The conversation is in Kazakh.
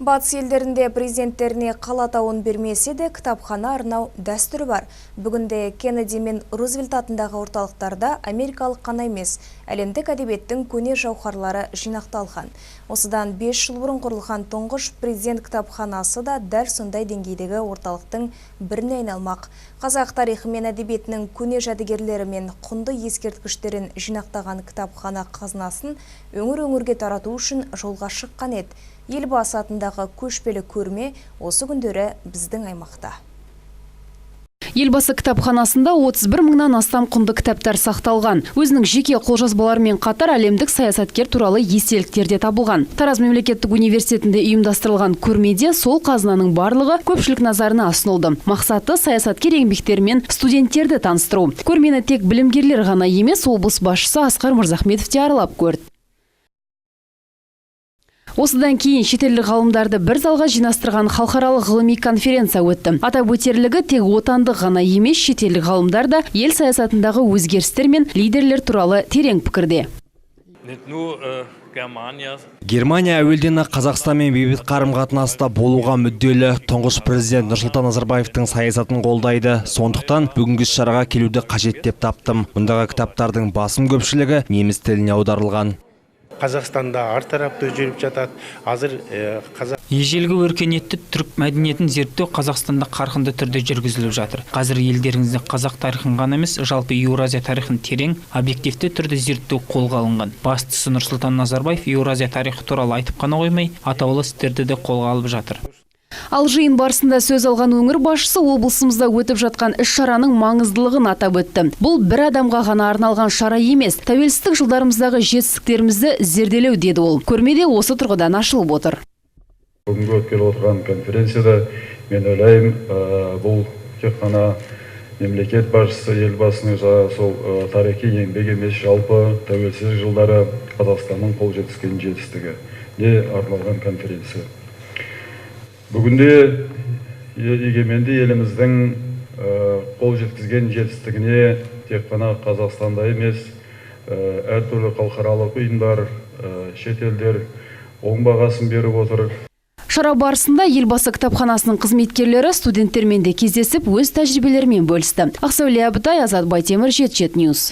Батыс елдерінде президенттеріне қала атауын бермесе де кітапхана арнау дәстүрі бар. Бүгінде Кеннеди мен Рузвельт атындағы орталықтарда америкалық қана емес, әлемдік әдебиеттің көне жауһарлары жинақталған. Осыдан 5 жыл бұрын құрылған тұңғыш президент кітапханасы да дәл сондай деңгейдегі орталықтың біріне айналмақ. Қазақ тарихы мен әдебиетінің көне жәдігерлері мен құнды ескерткіштерін жинақтаған кітапхана қазынасын өңір-өңірге тарату үшін жолға шыққан еді. Елбасы атындағы көшпелі көрме осы күндері біздің аймақта. Елбасы кітапханасында 31 мыңнан астам құнды кітаптар сақталған. Өзінің жеке қолжазбаларымен қатар әлемдік саясаткер туралы естеліктер де табылған. Тараз мемлекеттік университетінде ұйымдастырылған көрмеде сол қазынаның барлығы көпшілік назарына ұсынылды. Мақсаты саясаткер еңбектері мен студенттерді таныстыру. Көрмені тек білімгерлер ғана емес, облыс басшысы Асқар Мырзахметов те аралап көрді. Осыдан кейін шетелдік ғалымдарды бір залға жинастырған халықаралық ғылыми конференция өтті. Атап өтерлігі тек отандық ғана емес, шетелдік ғалымдар да ел саясатындағы өзгерістер мен лидерлер туралы терең пікірде. Германия әуелден Қазақстанмен бейбіт қарым-қатынаста болуға мүдделі. Тұңғыш президент Нұрсұлтан Назарбаевтың саясатын қолдайды. Сондықтан бүгінгі шараға келуді қажет деп таптым. Мұндағы кітаптардың басым көпшілігі неміс тіліне аударылған. Қазақстанда ар тарапты жүріп жатады. Азыр ежелгі өркениетті түрік мәдениетін зерттеу Қазақстанда қарқынды түрде жүргізіліп жатыр. Қазір елдеріңізде қазақ тарихын ғана емес, жалпы Еуразия тарихын терең, объективті түрде зерттеу қолға алынған. Бастысы Нұрсұлтан Назарбаев Еуразия тарихы туралы айтып қана қоймай, атаулы істерді де қолға алып жатыр. Ал жиын барысында сөз алған өңір басшысы облысымызда өтіп жатқан іс-шараның маңыздылығын атап өтті. Бұл бір адамға ғана арналған шара емес, тәуелсіздік жылдарымыздағы жетістіктерімізді зерделеу деді ол. Көрмеде осы тұрғыдан ашылып отыр. Бүгінгі өткелі отырған конференцияда мен ойлаймын, бұл тек қана мемлекет басшысы елбасының сол тарихи еңбек емес, жалпы тәуелсіздік жылдары Қазақстанның қол жеткізген жетістігі де арналған конференция. Бүгінде егеменді еліміздің қол жеткізген жетістігіне тек қана Қазақстанда емес, әртүрлі халықаралық ұйымдар, шетелдер оң бағасын беріп отыр. Шара барысында елбасы кітапханасының қызметкерлері студенттермен де кездесіп, өз тәжірибелерімен бөлісті. Ақсәуле Абытай, Азат Байтемір, Жеті Ньюс.